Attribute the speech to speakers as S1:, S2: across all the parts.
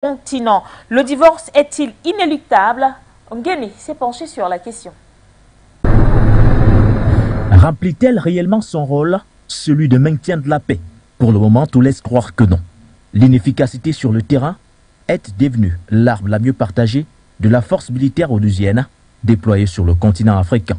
S1: continent. Le divorce est-il inéluctable? Nguéni s'est penché sur la question.
S2: Remplit-elle réellement son rôle, celui de maintien de la paix? Pour le moment, tout laisse croire que non. L'inefficacité sur le terrain est devenue l'arme la mieux partagée de la force militaire onusienne déployée sur le continent africain.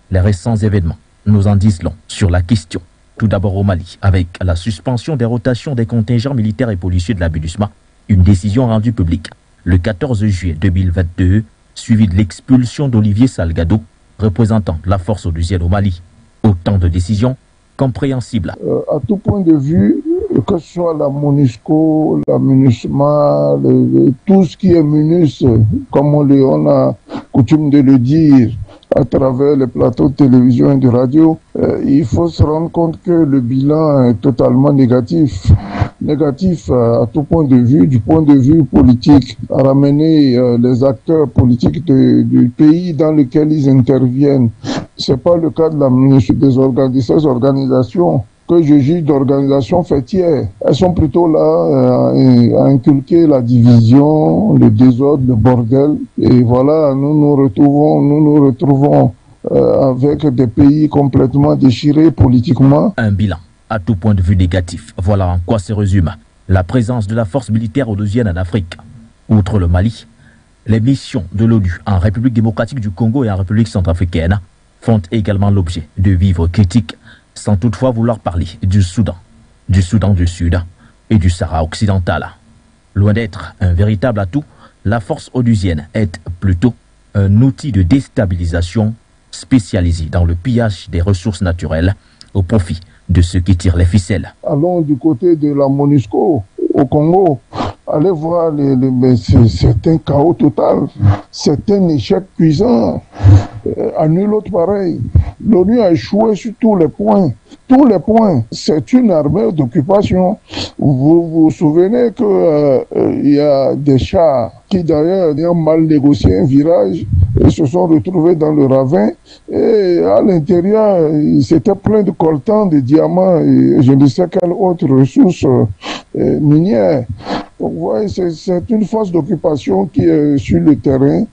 S2: Les récents événements nous en disent long sur la question. Tout d'abord au Mali, avec la suspension des rotations des contingents militaires et policiers de la MINUSMA, une décision rendue publique le 14 juillet 2022, suivie de l'expulsion d'Olivier Salgado, représentant la force onusienne au Mali. Autant de décisions compréhensibles.
S3: À tout point de vue, que ce soit la MONUSCO, la MINUSMA, tout ce qui est MINUS, comme on a coutume de le dire à travers les plateaux de télévision et de radio, il faut se rendre compte que le bilan est totalement négatif. Négatif à tout point de vue, du point de vue politique, à ramener les acteurs politiques du pays dans lequel ils interviennent. C'est pas le cas de la MINUSMA, ces organisations que je juge d'organisations fêtières. Elles sont plutôt là à inculquer la division, le désordre, le bordel. Et voilà, nous nous retrouvons avec des pays complètement déchirés politiquement.
S2: Un bilan à tout point de vue négatif. Voilà en quoi se résume la présence de la force militaire onusienne en Afrique. Outre le Mali, les missions de l'ONU en République démocratique du Congo et en République centrafricaine font également l'objet de vives critiques, sans toutefois vouloir parler du Soudan du Sud et du Sahara occidental. Loin d'être un véritable atout, la force onusienne est plutôt un outil de déstabilisation spécialisé dans le pillage des ressources naturelles au profit de ceux qui tirent les ficelles.
S3: Allons du côté de la MONUSCO au Congo. Allez voir, c'est un chaos total. C'est un échec cuisant. À nul autre pareil. L'ONU a échoué sur tous les points. Tous les points. C'est une armée d'occupation. Vous vous souvenez qu'il y a des chars qui d'ailleurs ont mal négocié un virage et se sont retrouvés dans le ravin. Et à l'intérieur, c'était plein de coltan, de diamants et je ne sais quelle autre ressource minière. Donc, vous voyez, c'est une force d'occupation qui est sur le terrain,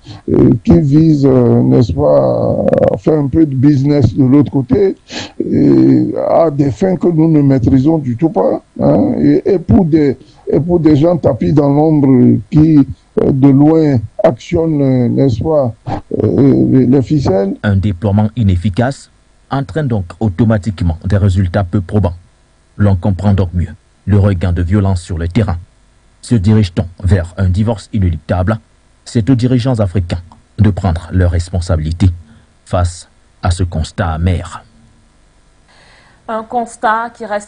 S3: qui vise, n'est-ce pas, à faire un peu de business de l'autre côté, et à des fins que nous ne maîtrisons du tout pas, hein, et pour des gens tapis dans l'ombre qui, de loin, actionnent, n'est-ce pas, les ficelles.
S2: Un déploiement inefficace entraîne donc automatiquement des résultats peu probants. L'on comprend donc mieux le regain de violence sur le terrain. Se dirige-t-on vers un divorce inéluctable? C'est aux dirigeants africains de prendre leurs responsabilités face à ce constat amer.
S1: Un constat qui reste